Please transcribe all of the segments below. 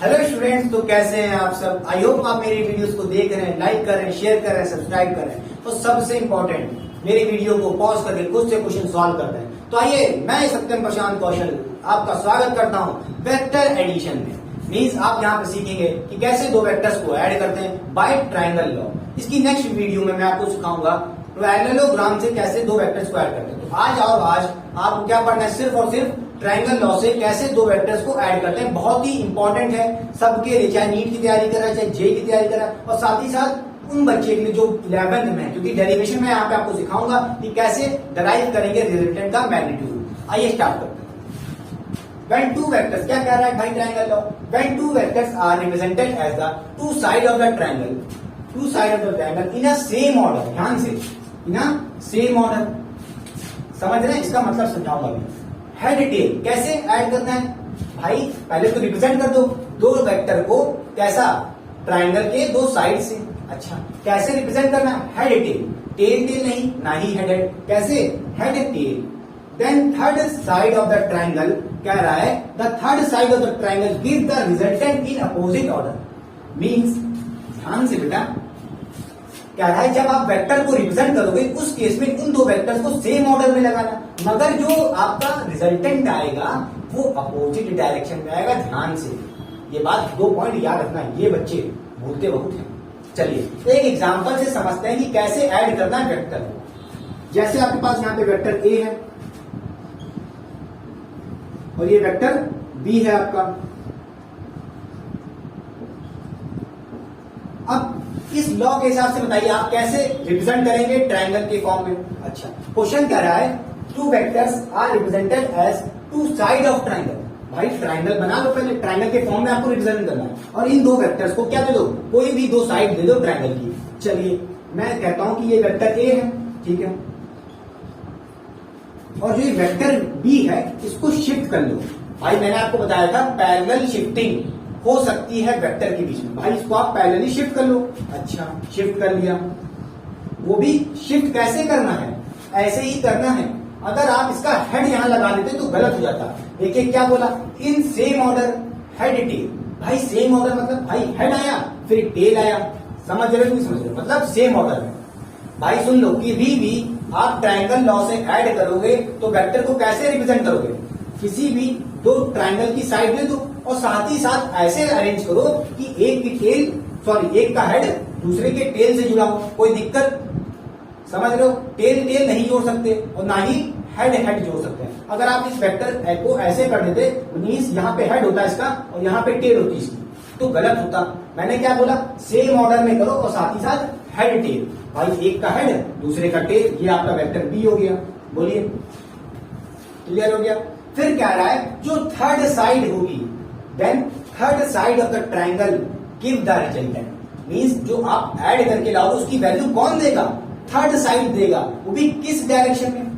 Hello students, तो कैसे हैं आप सब। आई होप आप मेरी वीडियोस को देख रहे हैं, लाइक कर रहे हैं, शेयर कर रहे हैं, सब्सक्राइब कर रहे हैं। तो सबसे इंपॉर्टेंट, मेरी वीडियो को पॉज करके कुछ से क्वेश्चन सॉल्व करते हैं। तो आइए, मैं सत्यम प्रशांत कौशल आपका स्वागत करता हूं वेक्टर एडिशन में। मींस आप यहाँ पे सीखेंगे कि कैसे दो वेक्टर्स को ऐड करते हैं बाय ट्रायंगल लॉ। इसकी नेक्स्ट वीडियो में मैं आपको सिखाऊंगा पैरेललोग्राम से कैसे दो वेक्टर्स को ऐड करते हैं। तो आज आपको क्या पढ़ना है, सिर्फ और सिर्फ ट्रायंगल लॉ से कैसे दो वेक्टर्स को ऐड करते हैं। बहुत ही इंपॉर्टेंट है सबके लिए, चाहे नीट की तैयारी कर रहा है, चाहे जे की तैयारी कर रहा है, और साथ ही साथ उन बच्चे के लिए जो 11th में है, क्योंकि डेरिवेशन में यहाँ पे आपको सिखाऊंगा कि कैसे डराइव करेंगे रिजल्टेंट का मैग्नीट्यूड। आइए स्टार्ट करते हैं। When two vectors, क्या कह रहा है भाई triangle law, when two vectors are represented as the two side of the triangle in a same order, ध्यान से, in a same order, समझ रहे हैं, इसका मतलब समझाऊंगा अभी। हेड टेल कैसे ऐड करना है भाई, पहले तो रिप्रेजेंट कर दो वेक्टर को, कैसा, ट्रायंगल के दो साइड से। अच्छा, कैसे रिप्रेजेंट करना है, हेड टेल, टेल नहीं, ना ही हेड, कैसे, head tail. Then third side of the triangle, कह रहा है the third side of the triangle give the resultant in opposite order. Means, ध्यान से बेटा, क्या रहा है, जब आप वेक्टर को रिप्रेजेंट करोगे उस केस में उन दो वेक्टर्स को सेम ऑर्डर में लगाना, मगर जो आपका रिजल्टेंट आएगा वो अपोजिट डायरेक्शन में आएगा। ध्यान से ये बात, 2 पॉइंट याद रखना, ये बच्चे भूलते बहुत हैं। चलिए एक एग्जांपल से समझते हैं कि कैसे ऐड करना है वेक्टर। जैसे आपके पास यहाँ पे वेक्टर ए है और ये वेक्टर बी है आपका। अब इस लॉ के हिसाब से बताइए आप कैसे रिप्रेजेंट करेंगे ट्रायंगल के फॉर्म में। अच्छा, क्वेश्चन कह रहा है two vectors are represented as two side of triangle. भाई ट्रायंगल बना लो, पहले ट्रायंगल के फॉर्म में आपको रिप्रेजेंट करना है, और इन दो वेक्टर्स को क्या दे दो, कोई भी दो साइड दे दो ट्रायंगल की। चलिए मैं कहता हूं कि ये वेक्टर ए है, ठीक है, और जो ये वेक्टर बी है इसको शिफ्ट कर लो। भाई मैंने आपको बताया था पैरेलल शिफ्टिंग हो सकती है वेक्टर के बीच में, भाई इसको आप पैरेलली शिफ्ट कर लो। अच्छा, शिफ्ट कर लिया, वो भी शिफ्ट कैसे करना है, ऐसे ही करना है। अगर आप इसका हेड यहां लगा देते तो गलत हो जाता। देखिए क्या बोला, in same order head tail. भाई सेम ऑर्डर मतलब भाई हेड आया फिर टेल आया, समझ रहे हो नहीं समझ रहे, मतलब सेम ऑर्डर में। भाई सुन लो, कि भी आप ट्रायंगल लॉ से ऐड करोगे तो वेक्टर को कैसे रिप्रेजेंट करोगे, किसी भी दो ट्रायंगल की साइड ले दो और साथ ही साथ ऐसे अरेंज करो कि एक की टेल, सॉरी एक का हेड दूसरे के टेल से जुड़ा हो। कोई दिक्कत, समझ रहे हो, टेल टेल नहीं जोड़ सकते और ना ही हेड हेड जोड़ सकते हैं। अगर आप इस वेक्टर को ऐसे कर देते, मींस यहाँ पे हेड होता है इसका और यहाँ पे टेल होती है इसकी, तो गलत होता। मैंने क्या बोला, सेम ऑर्डर में करो और साथ ही साथ हेड टेल। भाई एक का हेड दूसरे का टेल, ये आपका वेक्टर बी हो गया। बोलिए, क्लियर हो गया। फिर क्या रहा है, जो थर्ड साइड होगी, then third side of the triangle give the resultant. Means जो आप ऐड करके लाओ उसकी वैल्यू कौन देगा, थर्ड साइड देगा, वो भी किस डायरेक्शन में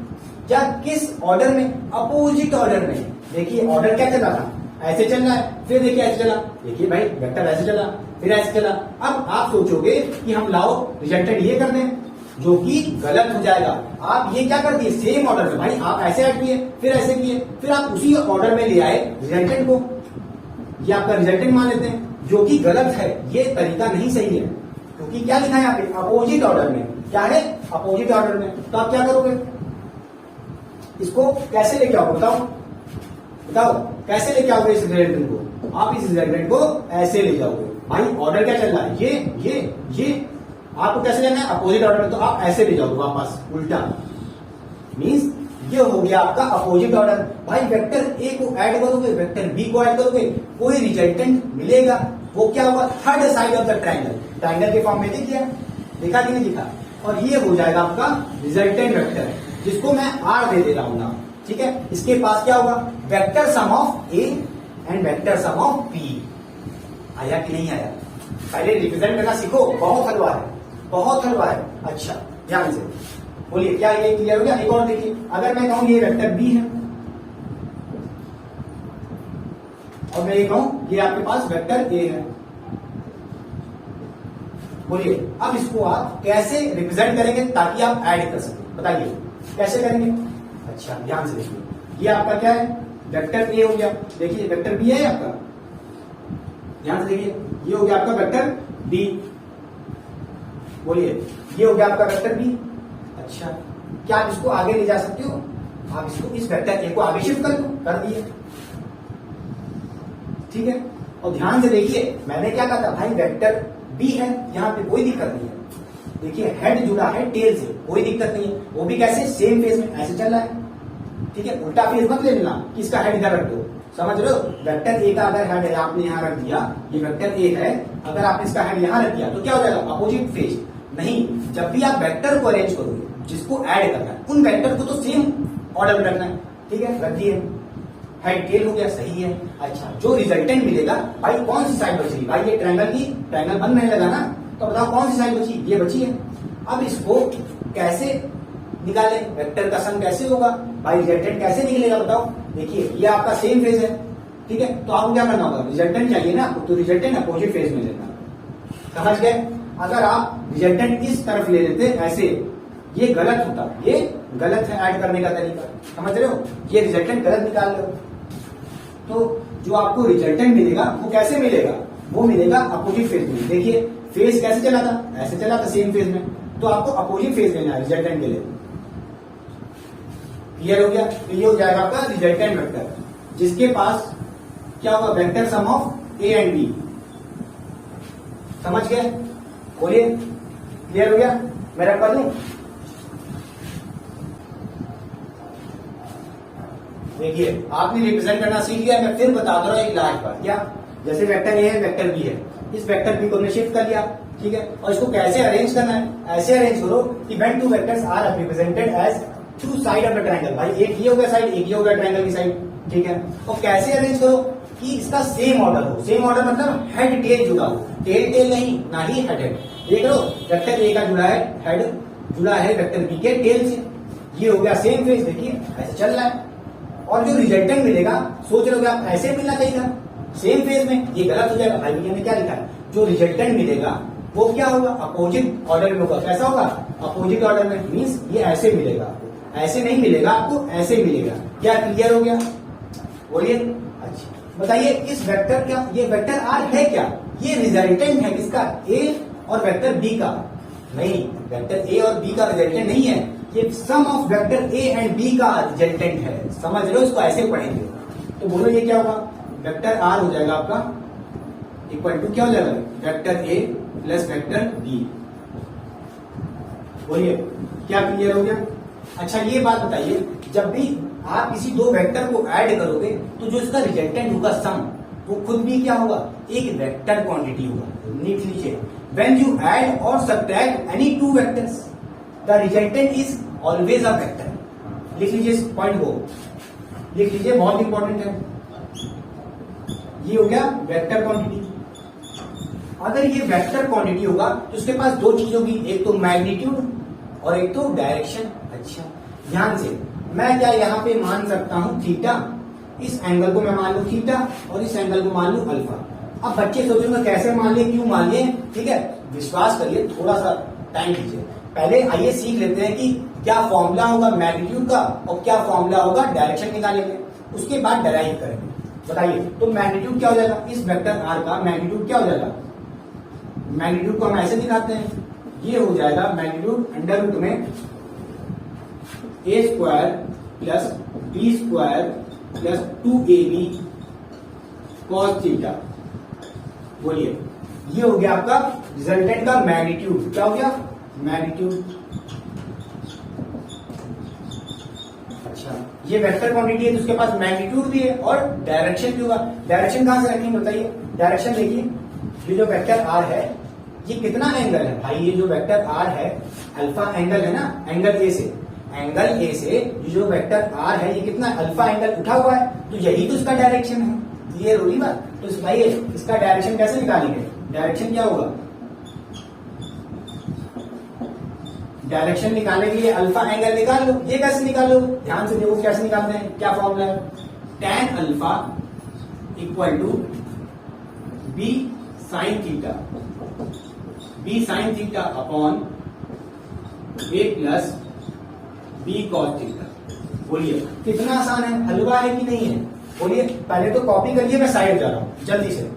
या किस ऑर्डर में, अपोजिट ऑर्डर में। देखिए ऑर्डर क्या चला था, ऐसे चल रहा है, फिर देखिए ऐसे चला, देखिए भाई वेक्टर ऐसे चला फिर ऐसे चला। अब आप सोचोगे कि हम लाओ रिजल्टेंट ये कर दें, जो कि गलत हो जाएगा। आप ये क्या कर दिए, सेम ऑर्डर में, भाई आप ऐसे ऐड किए फिर ऐसे किए, फिर आप उसी ऑर्डर में ले आए रिजल्टेंट को, ये आपका रिजल्टेंट मान लेते हैं, जो कि गलत है। ये तरीका नहीं सही है, क्योंकि क्या लिखा है यहाँ पे, अपोजिट ऑर्डर में। क्या है, अपोजिट ऑर्डर में। तो आप क्या करोगे, इसको कैसे लेके आओ, बताओ कैसे लेके आओगे इस रिजल्टेंट को। आप इस रिजल्टेंट को ऐसे ले जाओगे। भाई ऑर्डर क्या चल रहा है, ये आपको कैसे लेना है, अपोजिट ऑर्डर में, तो आप ऐसे ले जाओगे वापस उल्टा। मींस ये हो गया आपका अपोजिट ऑर्डर। भाई वेक्टर ए को ऐड करोगे, वेक्टर बी को ऐड करोगे, कोई रिजल्टेंट मिलेगा, वो क्या होगा, third side of the triangle. Triangle के फॉर्म में दिखा कि नहीं दिखा, और ये हो जाएगा आपका रिजल्टेंट वेक्टर, जिसको मैं आर दे रहा हूं ना, ठीक है। इसके पास क्या होगा, vector sum of A and vector sum of B. आया कि नहीं आया, पहले रिप्रेजेंट करना सीखो, बहुत हलवा है, बहुत हलवा है। अच्छा ध्यान से बोलिए, क्या ये क्लियर हो गया। एक और देखिए, अगर मैं कहूं ये वेक्टर बी है और मैं ये कहूं ये आपके पास वेक्टर ए है, बोलिए अब इसको आप कैसे रिप्रेजेंट करेंगे ताकि आप ऐड कर सकें, बताइए कैसे करेंगे। अच्छा ध्यान से देखिए, ये आपका क्या है, वेक्टर ए हो गया, देखिए वेक्टर बी है आपका, ध्यान से देखिए, ये हो गया आपका वेक्टर बी, बोलिए ये हो गया आपका वेक्टर बी। अच्छा, क्या आप इसको आगे ले जा सकते हो? आप इसको इस वेक्टर ए को आगे शिफ्ट कर दो, कर दिए, ठीक है। और ध्यान से देखिए मैंने क्या कहा था भाई, वेक्टर बी है, यहाँ पे कोई दिक्कत नहीं है। देखिए हेड जुड़ा है टेल से, कोई दिक्कत नहीं है, वो भी कैसे, सेम फेज में, ऐसे चल रहा है, ठीक है। उल्टा फेज मत ले लेना कि इसका हेड इधर रख दो, समझ रहे हो। वेक्टर ए का अगर हेड है आपने यहाँ रख दिया, ये वेक्टर ए है, अगर आपने इसका हेड यहाँ रख दिया तो क्या हो जाएगा, अपोजिट फेज। नहीं, जब भी आप वेक्टर को अरेंज करोगे, जिसको ऐड करना है, उन वेक्टर को तो सेम ऑर्डर में रखना है, ठीक है। रख दिए, हेड टेल हो गया, सही है। अच्छा, जो रिजल्टेंट मिलेगा भाई, कौन सी साइड बची भाई, ये ट्रायंगल की, ट्रायंगल बन नहीं लगा ना, तो बताओ कौन सी साइड बची, ये बची है। अब इसको कैसे निकाले, वेक्टर का सम कैसे होगा भाई, रिजल्टेंट कैसे निकलेगा बताओ। देखिए ये आपका सेम फेज है, ठीक है, तो आपको क्या करना होगा, रिजल्टेंट चाहिए ना, तो रिजल्टेंट अपोजिट फेज में लेना, समझ गए। अगर आप रिजल्टेंट इस तरफ ले लेते ऐसे, ये गलत होता, ये गलत है ऐड करने का तरीका, समझ रहे हो, ये रिजल्टेंट गलत निकाल रहे हो। तो जो आपको रिजल्टेंट मिलेगा वो कैसे मिलेगा, वो मिलेगा अपोजिट फेज में। देखिए फेज कैसे चला था, ऐसे चला था सेम फेज में, तो आपको अपोजिट फेज लेना है रिजल्टेंट के लिए। क्लियर हो गया, तो ये हो जाएगा आपका रिजल्टेंट वेक्टर, जिसके पास क्या होगा, vector sum of A and B, समझ गए, बोलिए क्लियर हो गया। मैं रख पा दूं, देखिए आपने रिप्रेजेंट करना सीख लिया, मैं फिर बता दो रहा हूं एक लास्ट बात, क्या, जैसे वेक्टर ए है, वेक्टर बी है, इस वेक्टर बी को हमने शिफ्ट कर लिया, ठीक है, और इसको कैसे अरेंज करना है, ऐसे अरेंज करो कि when two vectors are represented as two side of the triangle, भाई एक ये हो गया साइड, एक ये हो गया ट्रायंगल की साइड, ठीक है। और कैसे अरेंज करो कि इसका सेम ऑर्डर हो, सेम ऑर्डर मतलब हेड टेल जुड़ा हो, टेल टेल नहीं, ना ही हेड हेड। देख लो वेक्टर ए का जुड़ा है, हेड जुड़ा है वेक्टर बी के टेल से, ये हो गया सेम फेज, देखिए ऐसे चल रहा है। और जो रिजल्टेंट मिलेगा, सोच रहे हो आप ऐसे मिलना चाहिए था सेम फेज में, ये गलत हो जाएगा भाई, मैंने क्या लिखा है, जो रिजल्टेंट मिलेगा वो क्या होगा, अपोजिट ऑर्डर में होगा। कैसा होगा, अपोजिट ऑर्डर में, मीन्स ये ऐसे मिलेगा आपको, ऐसे नहीं मिलेगा आपको, ऐसे मिलेगा। क्या क्लियर हो गया, बोलिए। अच्छा बताइए, इस वेक्टर क्या, ये वेक्टर आर है क्या, ये रिजल्टेंट है किसका, ए और वेक्टर बी का, नहीं, वेक्टर ए और बी का रिजल्टेंट नहीं है, ये sum of vector A and B का रिजल्टेंट है, समझ लो, इसको ऐसे पढ़ेंगे। तो बोलो ये क्या होगा, वेक्टर आर हो जाएगा आपका इक्वल टू क्या हो जाएगा, vector A plus vector B, बोलिए क्या क्लियर हो गया। अच्छा ये बात बताइए, जब भी आप किसी दो वेक्टर को ऐड करोगे तो जो इसका रिजल्टेंट होगा सम, वो खुद भी क्या होगा, एक वेक्टर क्वांटिटी होगा। लिख लीजिए, व्हेन यू ऐड और subtract any two vectors the resultant is always a vector. लिख लीजिए इस पॉइंट को, लिख लीजिए, बहुत इंपॉर्टेंट है। ये हो गया वेक्टर क्वांटिटी। अगर ये वेक्टर क्वांटिटी होगा तो उसके पास दो चीज होगी, एक तो मैग्नीट्यूड और एक तो डायरेक्शन। अच्छा ध्यान से, मैं क्या यहाँ पे मान सकता हूं थीटा, इस एंगल को मैं मान लू थीटा और इस एंगल को मान लू अल्फा। अब बच्चे सोचेंगे कैसे मान लिए, क्यों मान लिए, ठीक है, विश्वास करिए, थोड़ा सा टाइम दीजिए। पहले आइए सीख लेते हैं कि क्या फॉर्मूला होगा मैग्नीट्यूड का और क्या फॉर्मूला होगा डायरेक्शन निकालने के, उसके बाद डेराइव करेंगे। बताइए, तो मैग्नीट्यूड क्या हो जाएगा, इस वेक्टर आर का मैग्नीट्यूड क्या हो जाएगा, मैग्नीट्यूड को हम ऐसे दिखाते हैं, ये हो जाएगा मैग्नीट्यूड अंडर रूट में A square plus B square plus 2ab cos theta. बोलिए, ये हो गया आपका रिजल्टेंट का मैग्नीट्यूड। क्या हो गया, मैग्नीट्यूड। अच्छा, ये वेक्टर क्वांटिटी है तो उसके पास मैग्नीट्यूड भी है और डायरेक्शन भी होगा। डायरेक्शन कहां से रखेंगे बताइए, डायरेक्शन देखिए, ये जो वेक्टर आर है ये कितना एंगल है भाई, ये जो वेक्टर आर है अल्फा एंगल है ना, एंगल ए से, एंगल ए से ये जो वेक्टर आर है ये कितना अल्फा एंगल उठा हुआ है, तो यही तो इसका डायरेक्शन है। क्लियर होगी बात। तो भाई इसका डायरेक्शन कैसे निकालेंगे, डायरेक्शन क्या होगा, डायरेक्शन निकालने के लिए अल्फा एंगल निकाल लो। ये कैसे निकालो, ध्यान से देखो कैसे निकालते हैं, क्या फॉर्मूला है, tan alpha equal to B sine theta, B sine theta upon A plus B cos theta. बोलिए कितना आसान है, हलवा है कि नहीं है, बोलिए, पहले तो कॉपी करिए, मैं साइड जा रहा हूं जल्दी से।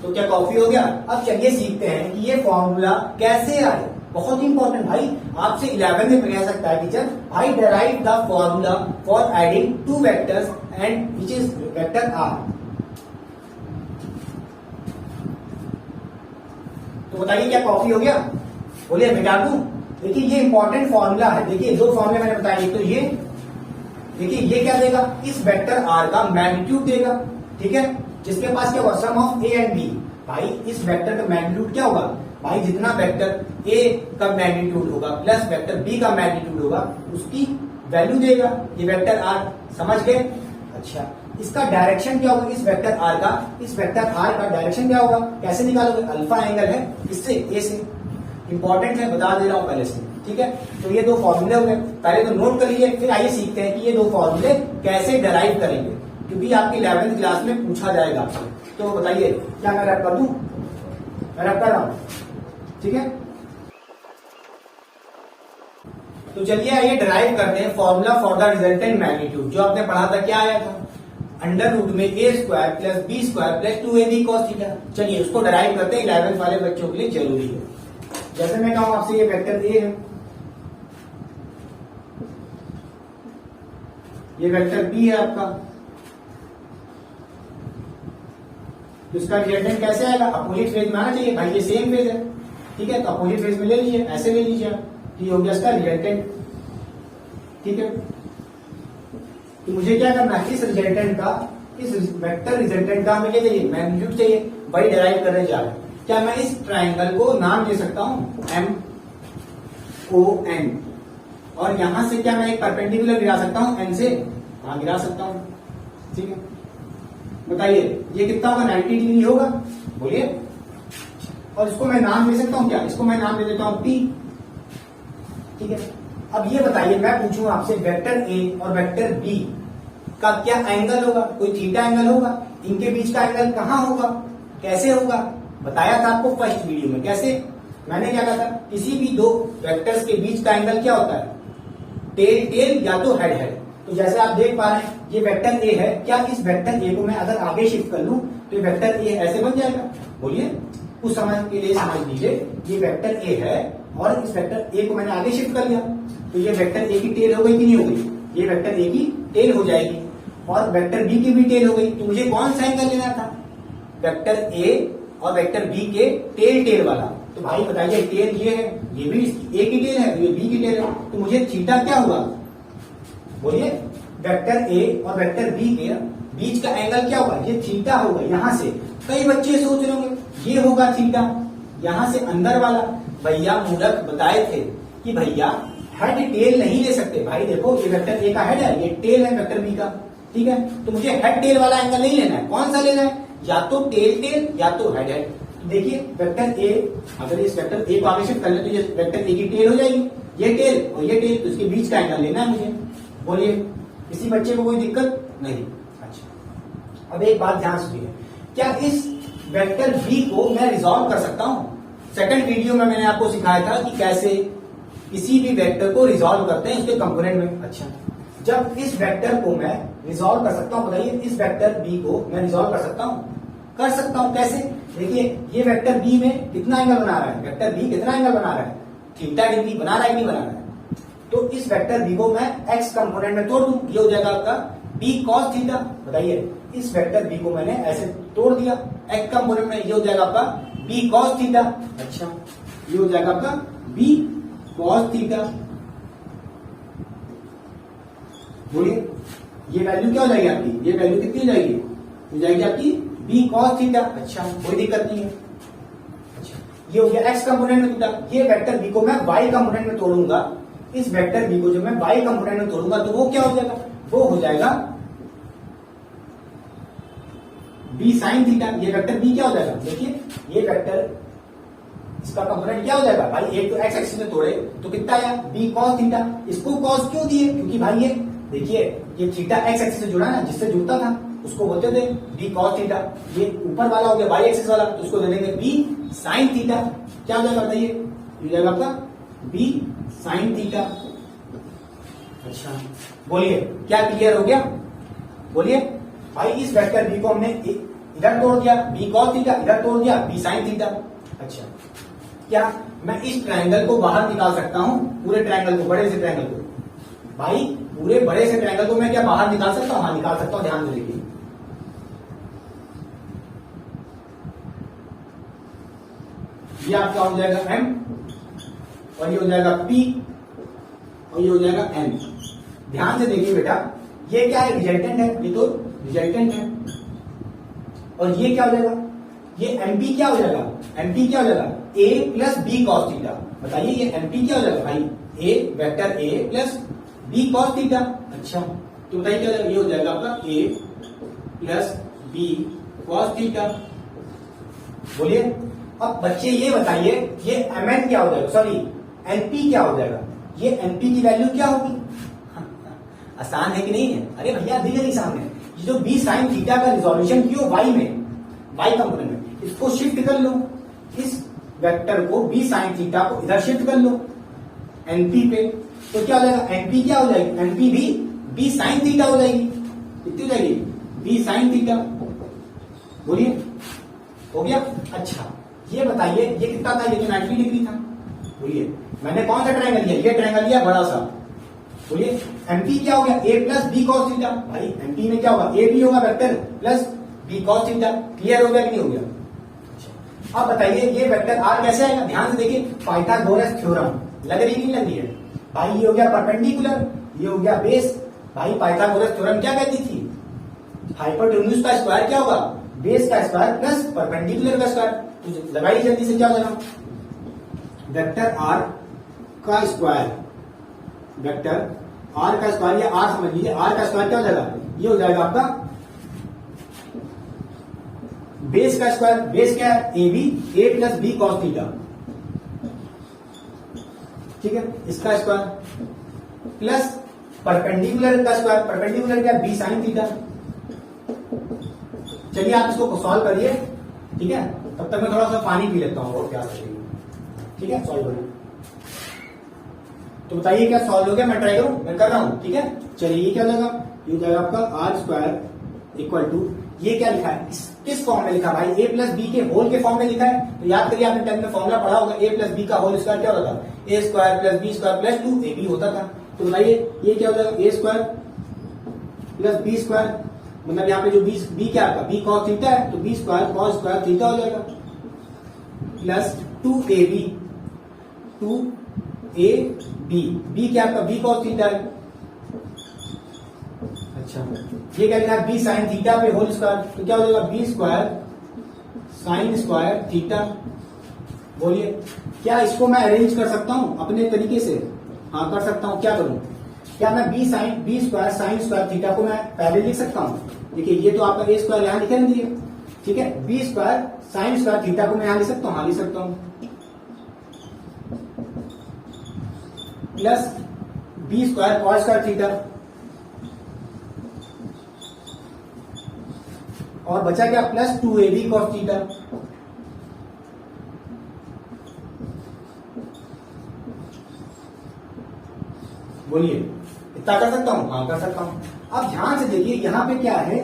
तो क्या कॉपी हो गया? अब चलिए सीखते हैं कि ये फॉर्मूला कैसे आए। बहुत इंपॉर्टेंट भाई, आपसे 11 में पूछा सकता है teacher, I derive the formula for adding two vectors and which is vector R. तो बताइए क्या कॉपी हो गया? बोलिए मिटा दूं? देखिए ये इंपॉर्टेंट फॉर्मूला है। देखिए दो फॉर्मूले मैंने बताए, एक तो ये, देखिए ये क्या देगा, इस वेक्टर आर का मैग्नीट्यूड देगा, ठीक है, जिसके पास क्या होगा, sum of A and B. भाई इस वेक्टर का मैग्नीट्यूड क्या होगा? भाई जितना वेक्टर ए का मैग्नीट्यूड होगा प्लस वेक्टर बी का मैग्नीट्यूड होगा उसकी वैल्यू देगा ये वेक्टर आर। समझ गए? अच्छा, इसका डायरेक्शन क्या होगा इस वेक्टर आर का? इस वेक्टर आर का डायरेक्शन क्या होगा? कैसे निकालोगे? अल्फा एंगल है इससे, ए से। इंपॉर्टेंट है, बता दे रहा हूं पहले से, ठीक है। तो ये दो फॉर्मूले हो गए, पहले तो नोट कर लीजिए, फिर आइए सीखते हैं कि ये दो फॉर्मूले कैसे डराइव करेंगे, क्योंकि आपकी 11वीं क्लास में पूछा जाएगा आपसे। तो बताइए क्या मैं रैप कर दूं? मैं रैप कर रहा हूं, ठीक है। तो चलिए आइए डराइव करते हैं formula for the resultant magnitude. जो आपने पढ़ा था क्या आया था? अंडर रूट में A square plus B square plus 2ab cos theta. चलिए उसको डराइव करते हैं, 11th वाले बच्चों के लिए जरूरी है। जैसे मैं कहूं आपसे ये वेक्टर ए है, ये वेक्टर बी है आपका, तो इसका रिजल्टेंट कैसे आएगा? अपोजिट फेज में आना चाहिए। भाई ये सेम फेज है, ठीक है, तो अपोजिट फेज में ले लीजिए, ऐसे ले लीजिए आप, ये हो गया इसका रिजल्टेंट, ठीक है। तो मुझे क्या करना है, इस रिजल्टेंट का, इस वेक्टर रिजल्टेंट का हमें क्या चाहिए? मैग्नीट्यूड चाहिए। वही डिराइव करने जा रहे हैं। क्या मैं इस ट्राइंगल को नाम दे सकता हूं MON, और यहां से क्या मैं एक परपेंडिकुलर गिरा सकता हूं N से? हाँ गिरा सकता हूं, ठीक है। बताइए ये कितना होगा? 90 डिग्री होगा, बोलिए। और इसको मैं नाम दे सकता हूं क्या? इसको मैं नाम दे देता हूं P, ठीक है। अब ये बताइए, मैं पूछूंगा आपसे वेक्टर A और वेक्टर B का क्या एंगल होगा? कोई थीटा एंगल होगा? इनके बीच का एंगल कहां होगा? कैसे होगा? बताया था आपको फर्स्ट वीडियो में। कैसे? मैंने क्या कहा था, किसी भी दो वेक्टर्स के बीच का एंगल क्या होता है? टेल टेल या तो हेड हेड। तो जैसे आप देख पा रहे हैं ये वेक्टर ए है, क्या इस वेक्टर ए को मैं अगर आगे शिफ्ट कर लूं तो ये वेक्टर ए ऐसे बन जाएगा? बोलिए, कुछ समय के लिए समझ लीजिए, ये वेक्टर ए है और इस वेक्टर ए को मैंने आगे शिफ्ट कर लिया, तो ये वेक्टर ए की टेल हो गई कि नहीं हो गई? ये वेक्टर ए की टेल हो जाएगी और वेक्टर बी की भी टेल हो गई। तो मुझे कौन सा एंगल लेना था? वेक्टर ए और वेक्टर बी के टेल टेल वाला। तो भाई बताइए, टेल ये है, ये भी ए की टेल है, ये बी की टेल है, तो मुझे थीटा क्या हुआ? बोलिए, वेक्टर ए और वेक्टर बी के बीच का एंगल क्या होगा? ये थीटा होगा। यहां से कई बच्चे सोच रहे होंगे ये होगा थीटा, यहां से अंदर वाला। भैया मूर्ख बताए थे कि भैया हेड टेल नहीं ले सकते। भाई देखो ये वेक्टर ए का हेड है, ये टेल है वेक्टर बी का, ठीक है। तो मुझे हेड टेल वाला एंगल नहीं लेना है। कौन सा लेना है? या तो टेल टेल या तो हेड हेड। देखिए वेक्टर ए, अगर इस वेक्टर ए को आगे शिफ्ट कर ले तो ये वेक्टर ए की टेल हो जाएगी, ये टेल और ये टेल, तो इसके बीच का एंगल लेना है मुझे। बोलिए, किसी बच्चे को कोई दिक्कत नहीं? अच्छा, अब एक बात ध्यान सुनिए, क्या इस वेक्टर बी को मैं रिजॉल्व कर सकता हूं? सेकंड वीडियो में मैंने आपको सिखाया था कि कैसे किसी भी वेक्टर को रिजॉल्व करते हैं उसके कंपोनेंट में। अच्छा, जब इस वेक्टर को मैं रिजॉल्व कर सकता हूं, बताइए इस वेक्टर बी को मैं रिजॉल्व कर सकता हूं? कर सकता हूं। कैसे? देखिए ये वेक्टर बी में कितना एंगल बना रहा है? वेक्टर बी कितना एंगल बना रहा है? थीटा डिग्री बना रहा है कि नहीं बना रहा है? तो इस वेक्टर बी को मैं एक्स कंपोनेंट में तोड़ दूं, ये हो जाएगा आपका बी कॉस थीटा। बताइए इस वेक्टर बी को मैंने ऐसे तोड़ दिया एक्स कंपोनेंट में, ये हो जाएगा आपका बी कॉस थीटा। अच्छा, ये हो जाएगा आपका बी कॉस थीटा। बोलिए, ये वैल्यू क्या हो जाएगी आपकी? ये वैल्यू कितनी हो जाएगी? हो जाएगी आपकी बी कॉस थीटा। अच्छा, कोई दिक्कत नहीं है। अच्छा, ये हो गया एक्स कंपोनेंट में थीटा। ये वेक्टर बी को मैं वाई कंपोनेंट में तोड़ूंगा, इस वेक्टर बी को जो मैं वाई कंपोनेंट में तोड़ूंगा तो वो क्या हो जाएगा? वो हो जाएगा बी साइन थीटा। ये वेक्टर बी क्या हो जाएगा? देखिए ये वेक्टर इसका कंपोनेंट क्या हो जाएगा भाई, एक तो एक्स एक्सिस में तोड़े तो कितना आया बी कॉस थीटा। इसको कॉस क्यों दिए, क्योंकि भाई ये देखिए ये थीटा एक्स एक्सिस से जुड़ा ना, जिससे जुड़ता था उसको बोलते थे बी कॉस थीटा। ये ऊपर वाला हो गया वाई एक्सिस वाला, तो उसको दे देंगे बी साइन थीटा। क्या हो जाएगा बताइए, ये हो जाएगा आपका बी साइन थीटा। अच्छा बोलिए क्या क्लियर हो गया, बोलिए भाई इस वेक्टर बी को हमने इधर तोड़ दिया बी कॉस थीटा, इधर तोड़ दिया बी साइन थीटा। अच्छा क्या मैं इस ट्रायंगल को बाहर निकाल सकता हूं, पूरे ट्रायंगल को, बड़े से ट्रायंगल को, भाई पूरे बड़े से ट्रायंगल को मैं क्या बाहर निकाल सकता हूं, हाँ निकाल सकता हूं, ध्यान से देखिए। ये आपका हो जाएगा एम और ये हो जाएगा पी और ये हो जाएगा एन। ध्यान से देखिए बेटा, ये क्या है रिजल्टेंट है, ये तो रिजल्टेंट है। और ये क्या हो जाएगा, ये एमपी क्या हो जाएगा, एमपी क्या हो जाएगा A plus B cos theta. बताइए ये एमपी क्या हो जाएगा भाई, A vector A plus B cos theta. अच्छा तो बताइए क्या हो जाएगा, ये हो जाएगा आपका ए प्लस बी कॉस थीटा। बोलिए अब बच्चे ये बताइए ये एमएन क्या हो जाएगा, सॉरी एनपी क्या हो जाएगा, ये एनपी की वैल्यू क्या होगी। आसान है कि नहीं है, अरे भैया दिखे नहीं सामने, ये जो बी साइन थीटा का रिजोल्यूशन किया वाई में, वाई कंपोनेंट में, इसको शिफ्ट कर लो, इस वेक्टर को बी साइन थीटा को इधर शिफ्ट कर लो एनपी पे, तो क्या हो जाएगा एनपी क्या हो जाएगी, एनपी भी बी साइन थीटा हो जाएगी। कितनी हो जाएगी बी साइन थीटा। बोलिए हो गया। अच्छा ये बताइए ये कितना था, ये तो 90 डिग्री था। बोलिए मैंने कौन सा ट्रायंगल लिया, ये ट्रायंगल लिया बड़ा सा। बोलिए एमपी क्या हो गया A plus B cos theta. भाई एमपी में क्या होगा, ए भी होगा vector plus B cos theta. Clear हो गया कि नहीं हो गया। अब बताइए ये वेक्टर आर कैसे आएगा, ध्यान से देखिए पाइथागोरस थ्योरम लग रही नहीं लग रही है भाई। ये हो गया परपेंडिकुलर, ये हो गया बेस। भाई पाइथागोरस थ्योरम क्या कहती थी, हाइपोटेन्यूज का स्क्वायर क्या होगा, बेस का स्क्वायर प्लस परपेंडिकुलर का स्क्वायर। तो लगाइए जल्दी से, क्या हो जाएगा वेक्टर आर का स्क्वायर, वेक्टर आर का स्क्वायर, या आर समझ लीजिए आर का स्क्वायर क्या हो जाएगा, ये हो जाएगा आपका बेस का स्क्वायर। बेस क्या है A B, A plus B cos theta, ठीक है, इसका स्क्वायर प्लस परपेंडिकुलर का स्क्वायर, परपेंडिकुलर क्या बी साइन थीटा। चलिए आप इसको सॉल्व करिए, ठीक है, तब तक मैं थोड़ा सा पानी पी लेता हूँ और क्या करेंगे, ठीक है सॉल्व करिए। तो बताइए क्या सॉल्व हो गया, मैं ट्राई करूं, मैं कर रहा हूं, ठीक है। चलिए ये क्या हो जाएगा, ये हो जाएगा आपका आर स्क्वायर इक्वल टू, ये क्या लिखा है, किस फॉर्म में लिखा भाई, ए प्लस बी के होल के फॉर्म में लिखा है। तो याद करिए आपने टेंथ में फॉर्मूला पढ़ा होगा, ए प्लस बी का होल स्क्वायर क्या होता था, A square plus B square plus 2ab होता था। तो बताइए ये क्या हो जाएगा, A square plus B square, मतलब यहाँ पे जो बी क्या आपका बी कॉस थीटा है, तो B square cos square theta हो जाएगा प्लस 2ab, 2ab, बी क्या आपका बी कॉस थीटा है। अच्छा ये क्या लिखा है, बी साइन थीटा पे होल स्क्वायर, तो क्या हो जाएगा B square sine square theta. बोलिए क्या इसको मैं अरेंज कर सकता हूं अपने तरीके से, हाँ कर सकता हूं। क्या करूं, क्या मैं B square sine square theta को मैं पहले लिख सकता हूं। देखिए ये तो आपका ए स्क्वायर यहां लिखे नहीं है, ठीक है, B square sine square theta को मैं यहां लिख सकता हूं, हाँ लिख सकता हूं, plus B square cos square theta, और बचा क्या प्लस 2ab कॉस थीटा। बोलिए इतना कर सकता हूं, हाँ कर सकता हूं। अब ध्यान से देखिए यहाँ पे क्या है,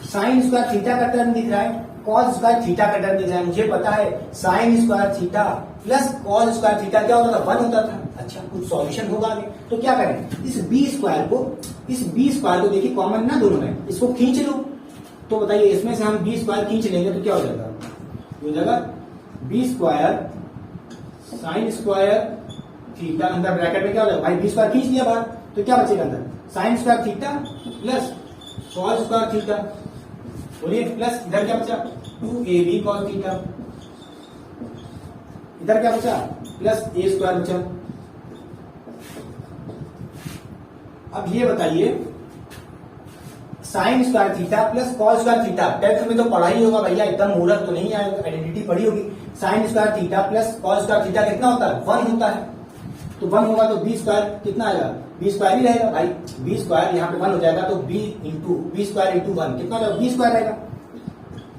साइन स्क्वायर थीटा का टर्म दिख रहा है, कॉस स्क्वायर थीटा का टर्म दिख रहा है। मुझे पता है sign square theta plus cos square theta क्या होता था, 1 होता था। अच्छा कुछ सॉल्यूशन होगा आगे, तो क्या करें, इस बी स्क्वायर को देखिए कॉमन ना दोनों में, इसको खींच लो। तो बताइए इसमें से हम बी स्क्वायर खींच लेंगे तो क्या हो जाएगा, हो जाएगा B square sine square theta, अंदर ब्रैकेट में क्या हो जाएगा भाई, बी स्क्वायर खींच लिया बाहर, तो क्या बचेगा अंदर sign square theta plus cos square theta. बोलिए प्लस इधर क्या बचा 2ab कॉस थीटा, इधर क्या बचा प्लस a स्क्वायर बचा। अब ये बताइए sign square theta plus cos square theta. Tenth में तो पढ़ा ही होगा भैया, एकदम मूर्ख तो नहीं आएगा, आइडेंटिटी पढ़ी होगी। Sign square theta plus cos square theta कितना होता है? 1 होता है। तो 1 होगा तो बी स्क्वायर कितना आएगा? बी स्क्वायर ही रहेगा भाई। बी स्क्वायर यहाँ पे 1 हो जाएगा तो बी स्क्वायर इंटू 1 कितना होगा? बी स्क्वायर रहेगा।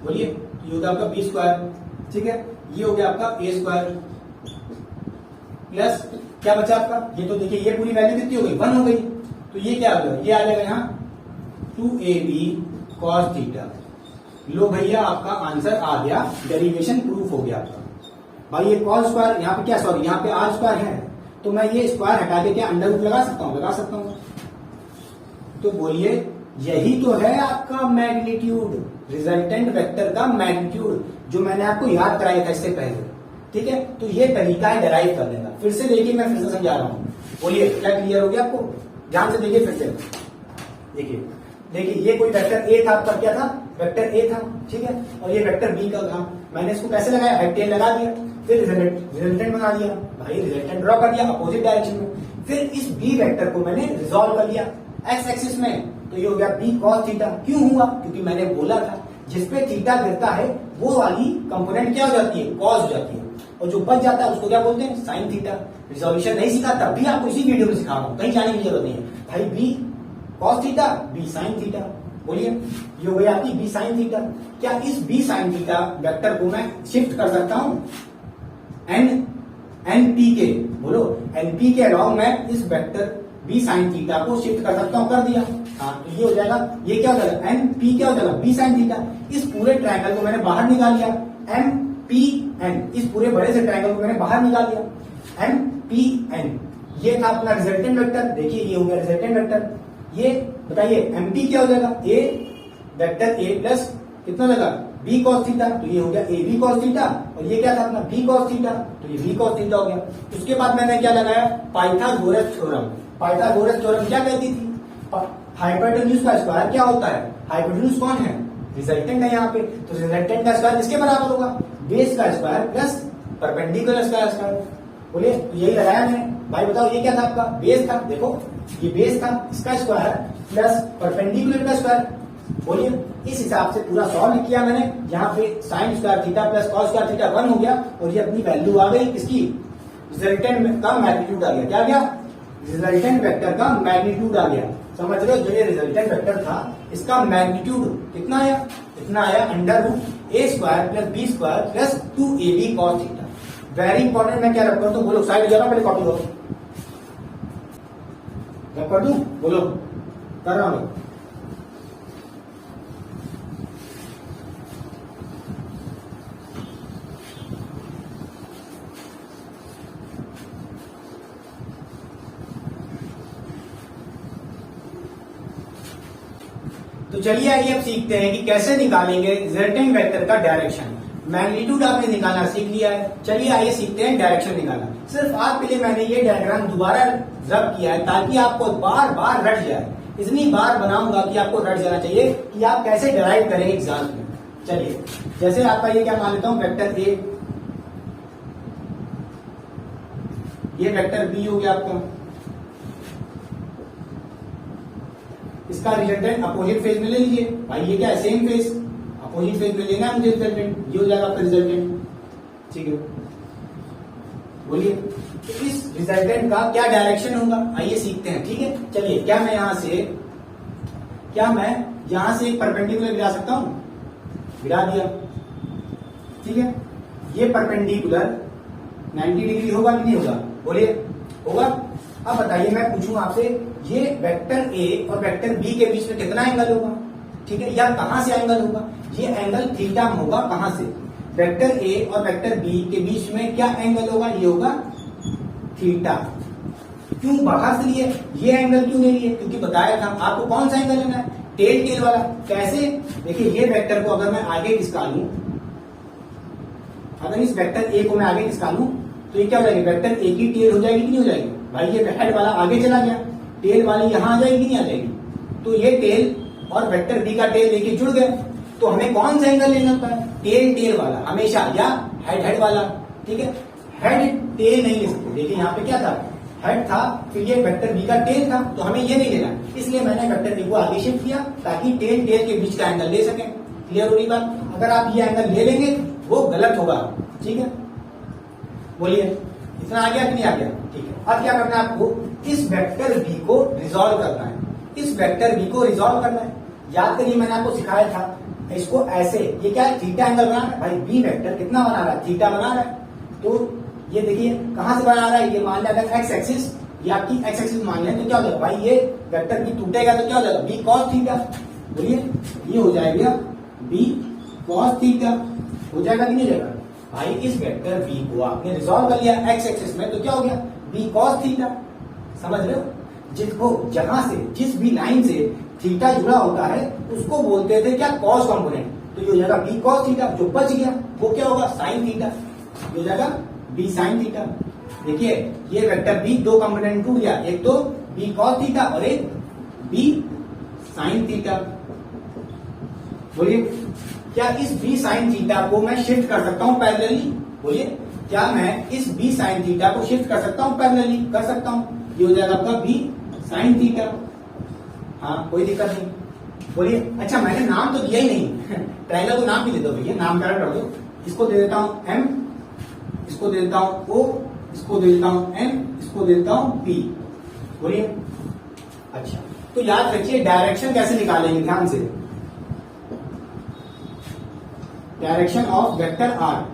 बोलिए, ये हो गया आपका बी स्क्वायर, ठीक है। ये हो गया आपका ए स्क्वायर प्लस क्या बचा आपका? ये तो देखिए ये पूरी वैल्यू कितनी हो गई? 1 हो गई। तो ये क्या हो गया? ये आ जाएगा यहाँ 2ab cos थीटा। लो भैया, आपका आंसर आ गया, डेरिवेशन प्रूफ हो गया आपका। भाई ये cos स्क्वायर यहाँ पे क्या, सॉरी यहाँ पे r स्क्वायर है, तो मैं ये स्क्वायर हटा के क्या अंडर रूट लगा सकता हूँ? लगा सकता हूँ। तो बोलिए, यही तो है आपका मैग्नीट्यूड, रिजल्टेंट वेक्टर का मैग्नीट्यूड, जो मैंने आपको याद कराया था इससे पहले, ठीक है। तो ये तरीका है डराइव करने का। फिर से देखिए, मैं फिर से समझा रहा हूँ। बोलिए, क्या क्लियर हो गया आपको? ध्यान से देखिए, फिर से देखिए, ये कोई वेक्टर ए था आपका, क्या था? वेक्टर ए था, ठीक है। और ये वेक्टर बी का था। मैंने इसको कैसे लगाया? हेक्टेन लगा दिया, फिर रिजल्टेंट बना दिया भाई, रिजल्टेंट ड्रॉ कर दिया अपोजिट डायरेक्शन में। फिर इस बी वेक्टर को मैंने रिजॉल्व कर लिया एक्स एक्सिस में, तो ये हो गया बी कॉस थीटा। क्यों हुआ? क्योंकि मैंने बोला था जिसपे थीटा गिरता है वो वाली कंपोनेंट क्या हो जाती है? कॉस हो जाती है, और जो बच जाता है उसको क्या बोलते हैं? Sine theta. रिजोल्यूशन नहीं सीखा तब भी आपको इसी वीडियो में सिखा रहा हूं, कहीं जाने की जरूरत नहीं है भाई। B cos theta, B sine theta. बोलिए, ये हो गई आपकी बी साइन थीटा। क्या इस बी साइन थीटा वेक्टर को मैं शिफ्ट कर सकता हूं एन पी के? बोलो, एन पी के अलावा मैं इस वेक्टर बी साइन थीटा को शिफ्ट कर सकता हूं? कर दिया। हाँ, तो ये हो जाएगा, ये क्या हो जाएगा? एन पी क्या हो जाएगा? B sine theta. इस पूरे ट्रायंगल को मैंने बाहर निकाल लिया, एम पी एन। इस पूरे बड़े से ट्रायंगल को मैंने बाहर निकाल लिया, एम पी एन। ये था अपना रिजल्टेंट वेक्टर। देखिए, ये हो गया रिजल्टेंट वेक्टर। ये बताइए, एम पी क्या हो जाएगा? ए वेक्टर ए प्लस कितना लगा? B cos theta. तो ये हो गया ए बी कॉस थीटा, और ये क्या था अपना? B cos theta. तो ये बी कॉस थीटा हो गया। उसके बाद मैंने क्या लगाया? Pythagoras theorem. पाइथागोरस थ्योरम क्या कहती थी? हाइपोटेन्यूज का स्क्वायर क्या होता है? हाइपोटेन्यूज कौन है? रिजल्टेंट है यहाँ पे। तो रिजल्टेंट का स्क्वायर किसके बराबर होगा? बेस का स्क्वायर प्लस परपेंडिकुलर का स्क्वायर। बोलिए, यही लगाया मैंने। भाई बताओ, ये क्या था आपका? बेस था। देखो, ये बेस था, इसका स्क्वायर प्लस परपेंडिकुलर का स्क्वायर। बोलिए, इस हिसाब से पूरा सॉल्व किया मैंने। यहाँ पे sign square theta plus cos square theta 1 हो गया, और ये अपनी वैल्यू आ गई किसकी? रिजल्टेंट का मैग्नीट्यूड आ गया। क्या आ गया? रिजल्टेंट वेक्टर का मैग्नीट्यूड आ गया। समझ रहे हो? जो ये रिजल्टेंट वेक्टर था, इसका मैग्नीट्यूड कितना आया? इतना आया under root A square plus B square plus 2ab cos theta. Very important. मैं क्या रख कर दूं? बोलो, साइड हो जा रहा हूं, पहले कॉपी करो। रख कर दूं? बोलो, कर रहा हूं। तो चलिए, आइए अब सीखते हैं कि कैसे निकालेंगे रिजल्टेंट वेक्टर का डायरेक्शन। मैग्नीट्यूड आपने निकालना सीख लिया है। चलिए, आइए सीखते हैं डायरेक्शन निकालना। सिर्फ आपके लिए मैंने ये डायग्राम दोबारा रब किया है ताकि आपको बार बार रट जाए। इतनी बार बनाऊंगा कि आपको रट जाना चाहिए कि आप कैसे डिराइव करेंगे एग्जाम में। चलिए, जैसे आपका ये क्या मान लेता हूं? वेक्टर ए, ये वेक्टर बी हो गया आपका। इसका रिजल्टेंट अपोजिट फेज में ले लीजिए। भाई ये क्या है? सेम फेज, अपोजिट फेज में लेना है मुझे रिजल्टेंट। ये हो जाएगा आपका रिजल्टेंट, ठीक है। बोलिए, तो इस रिजल्टेंट का क्या डायरेक्शन होगा? आइए सीखते हैं, ठीक है। चलिए, क्या मैं यहां से एक परपेंडिकुलर गिरा सकता हूं? गिरा दिया, ठीक है। ये परपेंडिकुलर 90 डिग्री होगा कि नहीं होगा? बोलिए, होगा। अब बताइए, मैं पूछूं आपसे, ये वेक्टर ए और वेक्टर बी के बीच में कितना एंगल होगा? ठीक है, या कहां से एंगल होगा? ये एंगल थीटा होगा। कहां से? वेक्टर ए और वेक्टर बी के बीच में क्या एंगल होगा? ये होगा थीटा। क्यों बाहर से लिए? ये एंगल क्यों नहीं लिए? क्योंकि बताया था आपको कौन सा एंगल लेना है? टेल वाला। कैसे? देखिए, ये वेक्टर को अगर मैं आगे खिसका लूं, अगर इस वेक्टर ए को मैं आगे खिसका लूं, तो ये क्या हो जाएगी? वेक्टर ए की टेल हो जाएगी कि नहीं हो जाएगी? भाई ये हेड वाला आगे चला गया, टेल वाली यहां आ जाएगी कि नहीं आ जाएगी? तो ये टेल और वेक्टर बी का टेल लेके जुड़ गए। तो हमें कौन सा एंगल लेना होता है? टेल वाला हमेशा, या हेड वाला, ठीक है। हेड टेल नहीं ले सकते। देखिए, यहाँ पे क्या था? हेड था, फिर ये वेक्टर बी का टेल था, तो हमें ये नहीं लेना, इसलिए मैंने वेक्टर बी को आगे शिफ्ट किया ताकि टेल के बीच का एंगल ले सकें। क्लियर हो रही बात? अगर आप ये एंगल ले लेंगे वो गलत होगा। ठीक है, बोलिए इतना आ गया कि नहीं आ गया? ठीक है, अब क्या करना है आपको, इस वेक्टर बी को रिजॉल्व करना है, इस वेक्टर बी को रिजॉल्व करना है। याद करिए मैंने आपको सिखाया था, इसको ऐसे, ये क्या है, थीटा एंगल बना रहा है भाई, बी वेक्टर कितना बना रहा है, थीटा बना रहा है। तो ये देखिए कहां से बना रहा है, ये मान लिया अगर एक्स एक्सिस, ये आपकी एक्स एक्सिस मान लिया, तो क्या हो जाएगा भाई, ये वेक्टर बी टूटेगा तो क्या हो जाएगा, बी कॉस थीटा। बोलिए ये हो जाएगा बी कॉस थीटा, हो जाएगा कि नहीं हो जाएगा भाई। इस वेक्टर बी को आपने रिजॉल्व कर लिया एक्स एक्सिस में, तो क्या हो गया, बी कॉस थीटा। समझ रहे हो? जिसको जहां से, जिस भी लाइन से थीटा जुड़ा होता है उसको बोलते थे क्या, कॉस कंपोनेंट। तो ये हो जाएगा बी कॉस थीटा, जो बच गया वो क्या होगा, साइन थीटा, हो जाएगा बी साइन थीटा। देखिए ये वेक्टर बी दो कंपोनेंट टूट गया, एक तो बी कॉस थीटा और एक बी साइन थीटा। बोलिए क्या इस बी साइन थीटा को मैं शिफ्ट कर सकता हूं पैरेलली? बोलिए क्या मैं इस बी साइन थीटा को शिफ्ट कर सकता हूं पैरेलली? कर सकता हूं, ये हो जाएगा आपका बी साइन थीटा। हाँ कोई दिक्कत नहीं। बोलिए अच्छा मैंने नाम तो दिया ही नहीं ट्रायंगल को नाम भी दे दो भैया, नामकरण कर दो। इसको दे देता हूं एम, इसको दे देता हूं ओ, इसको दे देता हूं एन, इसको दे देता हूं पी। बोलिए अच्छा, तो याद रखिए डायरेक्शन कैसे निकालेंगे, ध्यान से, डायरेक्शन ऑफ वेक्टर आर।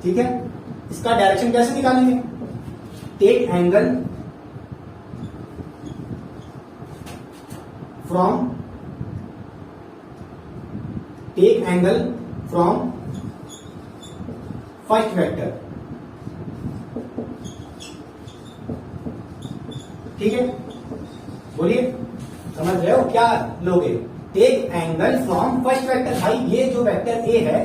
ठीक है, इसका डायरेक्शन कैसे निकालेंगे, take angle from, take angle from first vector. ठीक है, बोलिए समझ रहे हो क्या लोगे, take angle from first vector. भाई ये जो वेक्टर ए है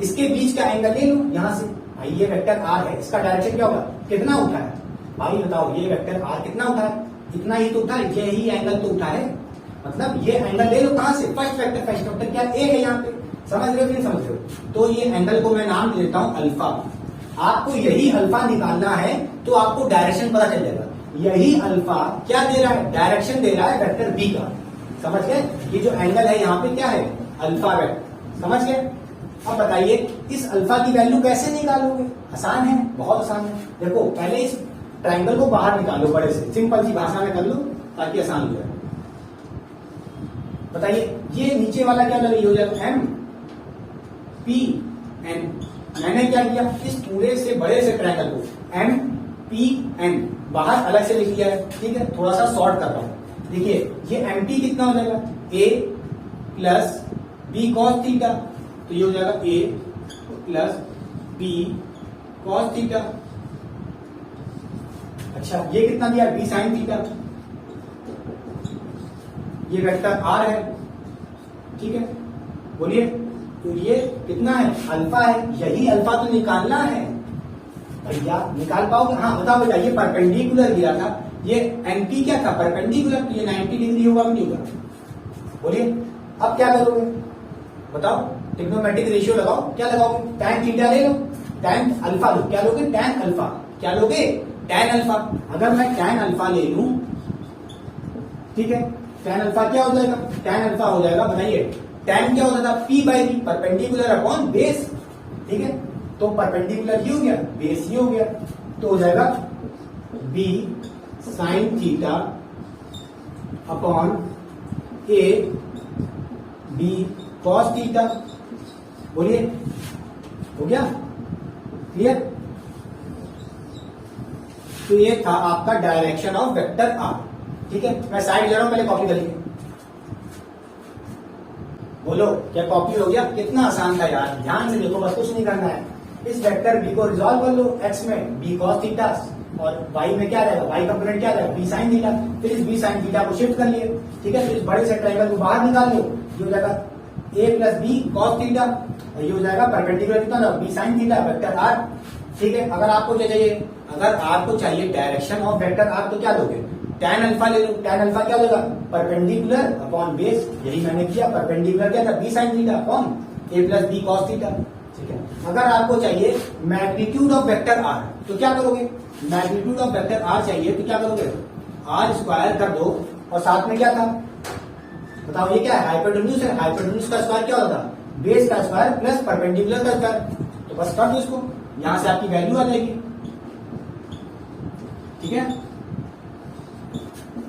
इसके बीच का एंगल ले लो यहां से। भाई ये वेक्टर आर है, इसका डायरेक्शन क्या होगा, कितना उठा है भाई बताओ, ये वेक्टर आर कितना उठा है, इतना ही तो उठा है, ये ही एंगल तो उठा है, मतलब ये एंगल ले लो कहां से, फर्स्ट वेक्टर। फर्स्ट वेक्टर क्या ए है यहाँ पे, समझ रहे हो कि नहीं समझ रहे हो? तो ये एंगल को मैं नाम देता हूं अल्फा। आपको यही अल्फा निकालना है तो आपको डायरेक्शन पता चल जाएगा। यही अल्फा क्या दे रहा है, डायरेक्शन दे रहा है वेक्टर बी का। समझ गए? ये जो एंगल है यहाँ पे क्या है, अल्फा वेक्टर। समझ गए? अब बताइए इस अल्फा की वैल्यू कैसे निकालोगे? आसान है, बहुत आसान है। देखो पहले इस ट्रायंगल को बाहर निकालो बड़े से, सिंपल सी भाषा में कर लो ताकि आसान हो जाए। बताइए ये नीचे वाला क्या लगे, हो जाएगा एम पी एन। मैंने क्या किया, इस पूरे से बड़े से ट्रायंगल को एम पी एन बाहर अलग से लिख लिया है। ठीक है, थोड़ा सा शॉर्ट कर रहा हूं। देखिए ये एम टी कितना हो जाएगा, A plus B cos theta, तो ये हो जाएगा A plus B cos theta. अच्छा ये कितना दिया, बी साइन थीटा, ये वेक्टर आर है। ठीक है, बोलिए तो ये कितना है, अल्फा है, यही अल्फा तो निकालना है भैया, निकाल पाओगे? हाँ बताओ बेटा, ये परपेंडिकुलर गिरा था, ये एंटी क्या था, परपेंडिकुलर, तो ये 90 डिग्री होगा कि नहीं होगा? बोलिए अब क्या करोगे बताओ, ट्रिग्नोमेट्रिक रेशियो लगाओ, क्या लगाओगे, टैन थीटा ले लो, टैन अल्फा लो, क्या लोगे, टैन अल्फा, क्या लोगे, टैन अल्फा। अगर मैं टैन अल्फा ले लूं, ठीक है, टैन अल्फा क्या हो जाएगा, टैन अल्फा हो जाएगा, बताइए टैन क्या होता था, P by B, perpendicular upon base. ठीक है, तो परपेंडिकुलर ये हो गया, बेस ये हो गया, तो हो जाएगा B sine theta upon A B cos theta. बोलिए हो गया क्लियर? तो ये था आपका डायरेक्शन ऑफ वेक्टर आर। ठीक है, मैं साइड ले रहा हूं, पहले कॉपी कर लीजिए। बोलो क्या कॉपी हो गया? कितना आसान था यार, ध्यान से देखो, बस कुछ नहीं करना है। इस वेक्टर बी को रिजॉल्व कर लो, एक्स में बी कॉस थीटा और वाई में क्या रहेगा, वाई कंपोनेंट क्या रहेगा, बी साइन थीटा। फिर इस बी साइन थीटा को शिफ्ट कर लिए। ठीक है, फिर इस बड़े से ट्रायंगल को बाहर निकाल लो, ये हो जाएगा A plus B cos theta, और ये हो जाएगा परपेंडिकुलर कितना, B sine theta vector R. ठीक है, अगर आपको क्या चाहिए, अगर आपको चाहिए डायरेक्शन ऑफ वेक्टर आर, तो क्या लोगे, टैन अल्फा ले लो। टैन अल्फा क्या होगा, परपेंडिकुलर अपॉन बेस, यही मैंने किया, परपेंडिकुलर क्या था, B sine theta upon A plus B cos theta. ठीक है, अगर आपको चाहिए मैग्नीट्यूड ऑफ वेक्टर आर तो क्या करोगे, मैग्नीट्यूड ऑफ वेक्टर आर चाहिए तो क्या करोगे, आर स्क्वायर कर दो और साथ में क्या था बताओ, ये क्या है, हाइपोटेन्यूज है, हाइपोटेन्यूज का स्क्वायर क्या होता है, बेस का स्क्वायर प्लस परपेंडिकुलर का स्क्वायर, तो बस कर दो इसको, यहां से आपकी वैल्यू आ जाएगी। ठीक है,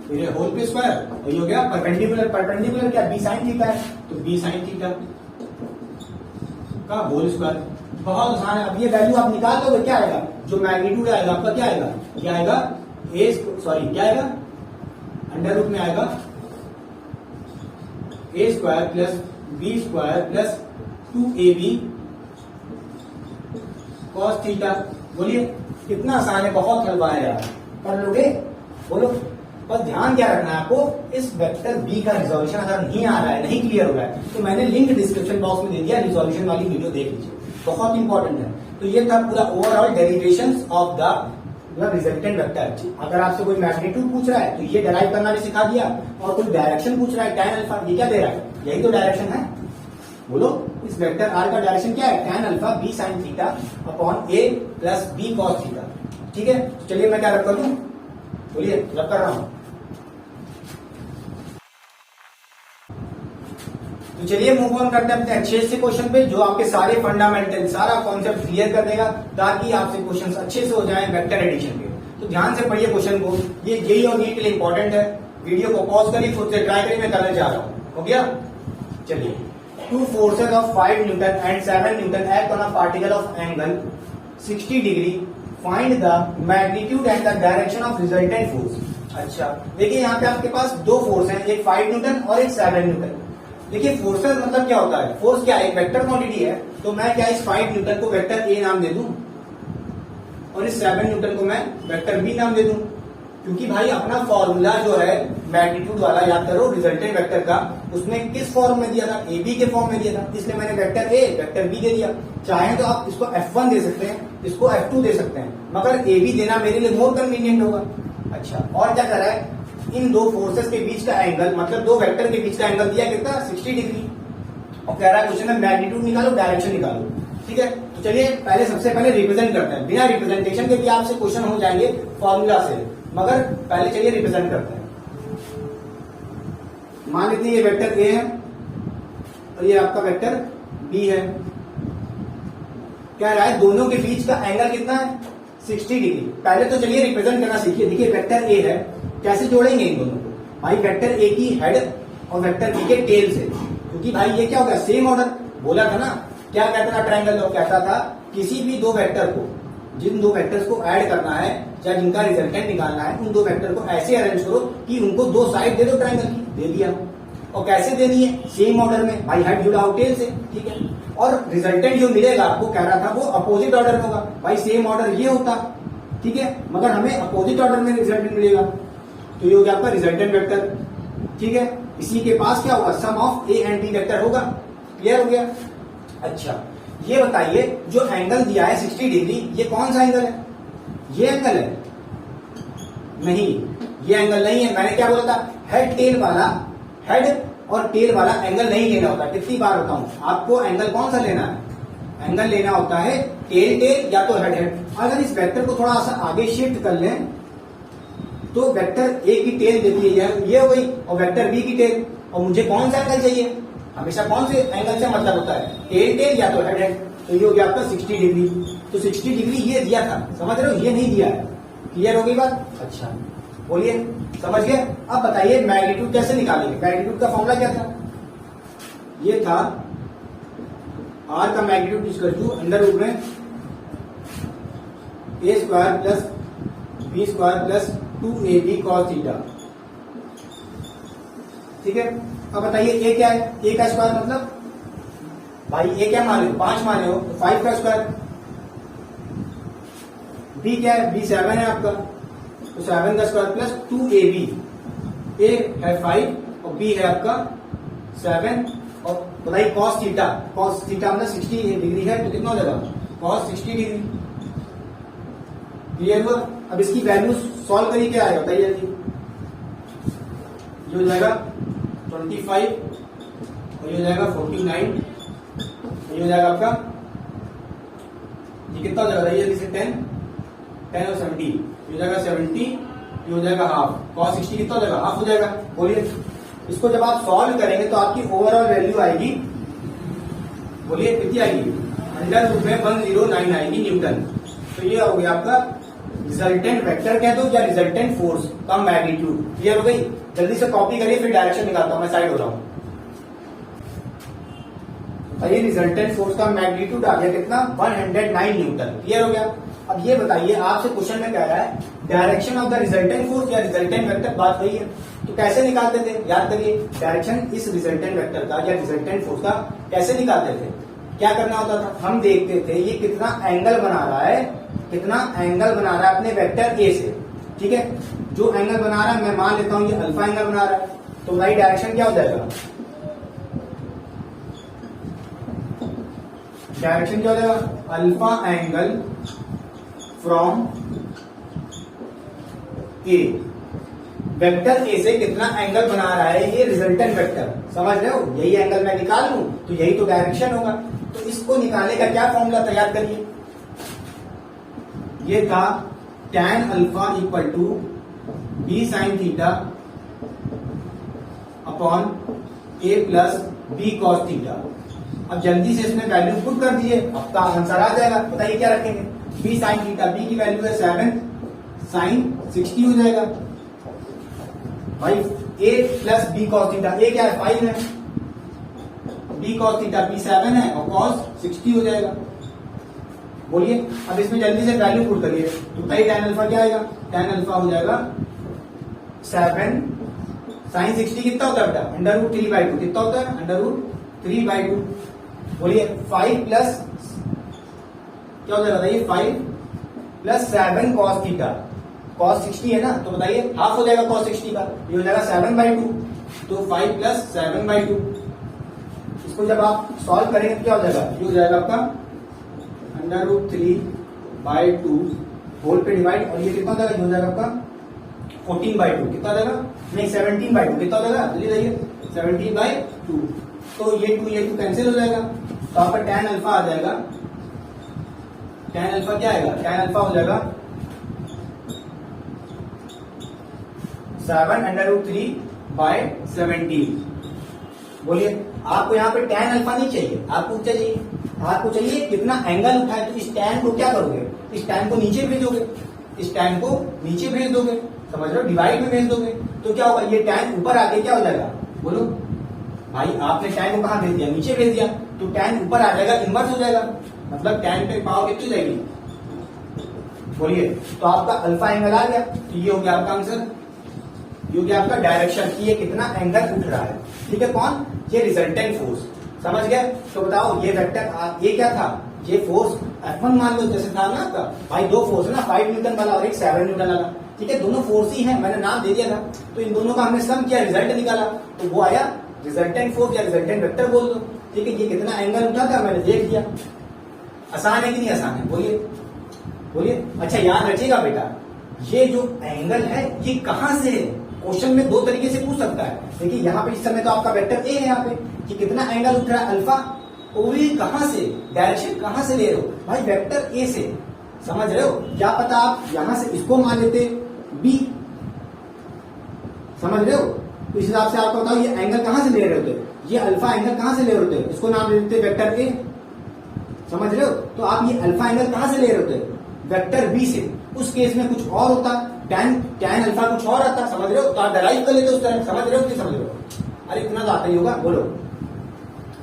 फिर होल पे स्क्वायर और ये हो गया परपेंडिकुलर, परपेंडिकुलर क्या बी साइन थीटा है, तो बी साइन थीटा का होल स्क्वायर, बहुत आसान है। अब ये वैल्यू आप निकाल लोगे, क्या आएगा, जो मैग्नीट्यूड आएगा आपका क्या आएगा, क्या आएगा ए सॉरी क्या आएगा, अंडर रूट में आएगा A square plus B square plus 2ab cos theta. बोलिए कितना आसान है, बहुत हलवा है यार, कर लोगे, बोलो। बस ध्यान क्या रखना है आपको, इस वेक्टर बी का रिजोल्यूशन अगर नहीं आ रहा है, नहीं क्लियर हो रहा है, तो मैंने लिंक डिस्क्रिप्शन बॉक्स में दे दिया, रिजोल्यूशन वाली वीडियो देख लीजिए, बहुत इंपॉर्टेंट है। तो ये था पूरा overall derivations of the resultant vector. अगर आपसे कोई मैग्नीट्यूड पूछ रहा है तो ये डेराइव करना भी सिखा दिया, और कोई डायरेक्शन पूछ रहा है tan अल्फा, ये क्या दे रहा है, यही तो डायरेक्शन है, बोलो इस वेक्टर आर का डायरेक्शन क्या है, tan alpha B sine theta upon A plus B cos theta. ठीक है, तो चलिए मैं क्या रब कर दूं, बोलिए रब कर रहा हूं। तो चलिए मूव ऑन करते हैं अपने अच्छे से क्वेश्चन पे, जो आपके सारे फंडामेंटल सारा कॉन्सेप्ट क्लियर कर देगा, ताकि आपसे क्वेश्चन अच्छे से हो जाए वेक्टर एडिशन के। तो ध्यान से पढ़िए क्वेश्चन को, ये जेई और नीट के लिए इंपॉर्टेंट है। वीडियो को पॉज करिए, खुद से ट्राई करिए, मैं करने जा रहा हूं, हो गया। चलिए, 2 forces of 5 Newton and 7 Newton act on a particle of angle 60 degree. Find the magnitude and the direction of resultant force. अच्छा, देखिए यहाँ पे आपके पास दो फोर्स हैं, एक 5 न्यूटन और एक 7 न्यूटन। देखिए फोर्सेस मतलब क्या होता है, फोर्स क्या है, एक वेक्टर क्वांटिटी है, तो मैं क्या इस 5 न्यूटन को वेक्टर ए नाम दे दूं और इस 7 न्यूटन को मैं वेक्टर बी नाम दे दूं, क्योंकि भाई अपना फॉर्मूला जो है मैग्नीट्यूड वाला याद करो रिजल्टेंट वेक्टर का, उसमें किस फॉर्म में दिया था, ए बी के फॉर्म में दिया था, इसलिए मैंने वेक्टर ए वेक्टर बी दे दिया। चाहे तो आप इसको F1 दे सकते हैं, इसको F2 दे सकते हैं, मगर ए बी देना मेरे लिए मोर कन्वीनियंट होगा। अच्छा, और क्या कर रहा है, इन दो फोर्सेस के बीच का एंगल, मतलब दो वेक्टर के बीच का एंगल दिया कितना, 60 डिग्री, और कह रहा है क्वेश्चन में मैग्नीट्यूड निकालो, डायरेक्शन निकालो। ठीक है, तो चलिए पहले सबसे पहले रिप्रेजेंट करते हैं, बिना रिप्रेजेंटेशन के भी आपसे क्वेश्चन हो जाएंगे फॉर्मूला से, मगर पहले चलिए रिप्रेजेंट करते हैं। मान लेते हैं ये वेक्टर ए है और ये आपका वेक्टर बी है। कह रहा है दोनों के बीच का एंगल कितना है, 60 डिग्री। पहले तो चलिए रिप्रेजेंट करना सीखिए। देखिए वेक्टर ए है, कैसे जोड़ेंगे इन दोनों को, भाई वेक्टर ए की हेड और वेक्टर बी के टेल से, क्योंकि भाई ये क्या होगा, सेम ऑर्डर। बोला था ना, क्या कहता था ट्रायंगल लॉ, कहता था किसी भी दो वेक्टर को, जिन दो वेक्टर्स को ऐड करना है या जिनका रिजल्टेंट निकालना है, उन दो वेक्टर को ऐसे अरेंज करो कि उनको दो साइड दे दो ट्रायंगल की, दे दिया। और कैसे देनी है, सेम ऑर्डर में, भाई हेड जुड़ा हो टेल से। ठीक है, और रिजल्टेंट जो मिलेगा आपको, कह रहा था वो अपोजिट ऑर्डर में होगा, भाई सेम ऑर्डर ये होता, ठीक है, मगर हमें अपोजिट ऑर्डर में रिजल्टेंट मिलेगा, तो ये हो गया आपका रिजल्टेंट वेक्टर। ठीक है, इसी के पास क्या होगा, sum of A and B vector होगा। क्लियर हो गया। अच्छा, ये बताइए जो एंगल दिया है 60 डिग्री, ये कौन सा एंगल है, ये एंगल है, नहीं ये एंगल नहीं है। मैंने क्या बोला था, हेड टेल वाला, हेड और टेल वाला एंगल नहीं लेना होता। कितनी बार बताऊं आपको, एंगल कौन सा लेना है, एंगल लेना होता है टेल टेल या तो हेड हेड। अगर इस वेक्टर को थोड़ा सा आगे शिफ्ट कर लें तो वेक्टर ए की टेल देती है ये हो गई, और वेक्टर बी की टेल, और मुझे कौन सा एंगल चाहिए, हमेशा कौन से एंगल से मतलब होता है, टेल टेल या तो हेड हेड। तो ये हो गया आपका 60 डिग्री। तो 60 डिग्री ये दिया था, समझ रहे हो, ये नहीं दिया है। क्लियर हो गई बात। अच्छा बोलिए, समझ गए। अब बताइए मैग्नीट्यूड कैसे निकालेंगे, मैग्नीट्यूड का फॉर्मूला क्या था, ये था आर का magnitude equal to under root में A square plus B square plus 2ab cos theta. ठीक है, अब बताइए ए क्या है, ए का स्क्वायर मतलब, भाई ए क्या माने हो, 5 माने हो तो 5 का स्क्वायर। बी क्या है, बी 7 है आपका, तो 7 का स्क्वायर प्लस 2ab। ए है 5 और बी है आपका 7, और बताइए कॉस थीटा, कॉस थीटा मतलब 60 डिग्री है, तो कितना हो जाएगा, कॉस 60 डिग्री। क्लियर हुआ। अब इसकी वैल्यू सॉल्व करिए, क्या आएगा बताइए जल्दी। ये हो जाएगा 25 और ये हो जाएगा 49, ये हो जाएगा आपका 48 कितना हो जाएगा, ये जैसे 10 और 70, ये हो जाएगा 70, ये हो जाएगा हाफ, cos 60 कितना हो जाएगा, हाफ हो जाएगा। बोलिए इसको जब आप सॉल्व करेंगे तो आपकी ओवरऑल वैल्यू आएगी, बोलिए कितनी आएगी, √1009 आएगी न्यूटन। तो ये हो गया आपका रिजल्टेंट वेक्टर कह दो या रिजल्टेंट फोर्स का मैग्नीट्यूड। क्लियर हो गई? जल्दी से कॉपी करिए, फिर डायरेक्शन निकालता हूं, मैं साइड हो रहा हूं। ये रिजल्टेंट फोर्स का मैग्नीट्यूड आ गया कितना, 109 न्यूटन। क्लियर हो गया? अब ये बताइए, आपसे क्वेश्चन में कह रहा है direction of the resultant force या रिजल्टेंट वेक्टर, बात वही है। तो कैसे निकालते थे, याद करिए, डायरेक्शन इस रिजल्टेंट वेक्टर का या रिजल्टेंट फोर्स का कैसे निकालते थे? क्या करना होता था, हम देखते थे ये कितना एंगल बना रहा है, कितना एंगल बना रहा है अपने वेक्टर ए से। ठीक है, जो एंगल बना रहा है मैं मान लेता हूं ये अल्फा एंगल बना रहा है, तो भाई डायरेक्शन क्या हो जाएगा, डायरेक्शन क्या हो जाएगा, alpha angle from A. Vector ए से कितना एंगल बना रहा है ये रिजल्टेंट वेक्टर, समझ रहे हो? यही एंगल मैं निकाल लूं तो यही तो डायरेक्शन होगा। तो इसको निकालने का क्या फॉर्मूला तैयार करिए, ये था tan alpha equal to B sine theta upon A plus B cos theta. अब जल्दी से इसमें वैल्यू पुट कर दीजिए, आपका आंसर आ जाएगा। बताइए क्या रखेंगे, बी साइन थीटा, बी की वैल्यू है 7 साइन 60 हो जाएगा भाई, ए प्लस बी कॉस थीटा, ए क्या है 5 है, बी कॉस थीटा बी 7 है और कॉस 60 हो जाएगा। बोलिए अब इसमें जल्दी से वैल्यू पुट करिए, तो भाई tan अल्फा क्या आएगा, tan अल्फा हो जाएगा 7 साइन 60 कितना होता है बेटा, √3/2 कितना होता है, √3/2। बोलिए 5 प्लस क्या हो जाएगा, बताइए 5 प्लस 7 कॉस थीटा, कॉस 60 है ना, तो बताइए हाफ हो जाएगा कॉस 60 का, ये हो जाएगा 7/2, तो 5 प्लस 7/2। इसको जब आप सॉल्व करेंगे तो क्या हो जाएगा, ये हो जाएगा आपका √3/2 होल पे डिवाइड, और ये कितना हो जाएगा, ये हो जाएगा आपका 14/2, कितना हो जाएगा, नहीं 17/2, कितना हो जाएगा, जल्दी जाइए 17/2। तो ये 2 कैंसिल हो जाएगा, तो आपका tan अल्फा आ जाएगा, tan अल्फा क्या आएगा, tan अल्फा हो जाएगा 7√3/17। बोलिए आपको यहाँ पे tan अल्फा नहीं चाहिए, आपको चाहिए कितना एंगल उठाए, तो इस tan को क्या करोगे, इस tan को नीचे भेजोगे, इस tan को नीचे भेज दोगे, समझ रहे हो, डिवाइड में भेज दोगे, तो क्या होगा, ये tan ऊपर आके क्या हो जाएगा, बोलो भाई, आपने tan को कहां भेज दिया, नीचे भेज दिया, तो tan ऊपर आ जाएगा, इन्वर्स हो जाएगा, मतलब tan पे पावर कितनी जाएगी। बोलिए तो आपका अल्फा एंगल आ गया, तो ये हो गया आपका आंसर, ये हो गया आपका डायरेक्शन की ये कितना एंगल उठ रहा है। ठीक है, कौन, ये रिजल्टेंट फोर्स, समझ गए? तो बताओ ये वेक्टर, ये क्या था, ये फोर्स F1 मान लो, जैसे था ना आपका भाई, दो फोर्स है ना, 5 न्यूटन वाला और एक 7 न्यूटन वाला। ठीक है, दोनों फोर्स ही है, मैंने नाम दे दिया था, तो इन दोनों का हमने सम किया, रिजल्ट निकाला, तो वो आया रिजल्टेंट फोर्स या रिजल्टेंट वेक्टर बोल दो। ठीक है, ये कितना एंगल उठा था मैंने देख दिया। आसान है कि नहीं आसान है, बोलिए बोलिए। अच्छा याद रखिएगा बेटा, ये जो एंगल है ये कहां से है, क्वेश्चन में दो तरीके से पूछ सकता है। देखिए यहाँ पे इस समय तो आपका वेक्टर ए है, यहाँ पे कि कितना एंगल उठ रहा है अल्फा, और ये कहां से, डायरेक्शन कहां से ले रहे हो भाई, वेक्टर ए से, समझ रहे हो? क्या पता आप यहां से इसको मान लेते बी, समझ रहे हो? तो इस हिसाब से आपको बताओ ये एंगल कहां से ले रहे होते, ये अल्फा एंगल कहां से ले रहे होते, इसको नाम ले लेते वेक्टर ए, समझ रहे हो? तो आप ये अल्फा एंगल कहां से ले रहे होते, वेक्टर बी से। उस केस में कुछ और होता, tan अल्फा कुछ और आता, समझ रहे हो? तो आप डराइव कर लेते उस तरह, समझ रहे हो कि समझ रहे हो? अरे इतना तो आता ही होगा, बोलो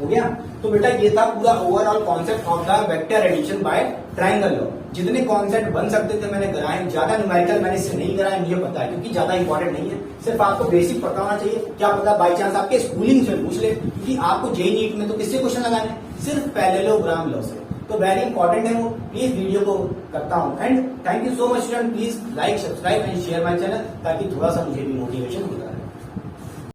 हो गया? तो बेटा ये था पूरा overall concept of the vector addition by triangle law. जितने कॉन्सेप्ट बन सकते थे मैंने कराए, ज्यादा न्यूमेरिकल मैंने इससे नहीं कराया, मुझे पता है, क्योंकि ज्यादा इंपॉर्टेंट नहीं है, सिर्फ आपको बेसिक पता होना चाहिए। क्या पता बाई चांस आपके स्कूलिंग से पूछ ले, क्योंकि आपको जेई नीट में तो किससे क्वेश्चन लगाने, सिर्फ पैरेललोग्राम लॉ से, तो वेरी इंपॉर्टेंट है वो। प्लीज वीडियो को करता हूँ and thank you so much student, please like subscribe and share my channel, ताकि थोड़ा सा मुझे भी मोटिवेशन होता है।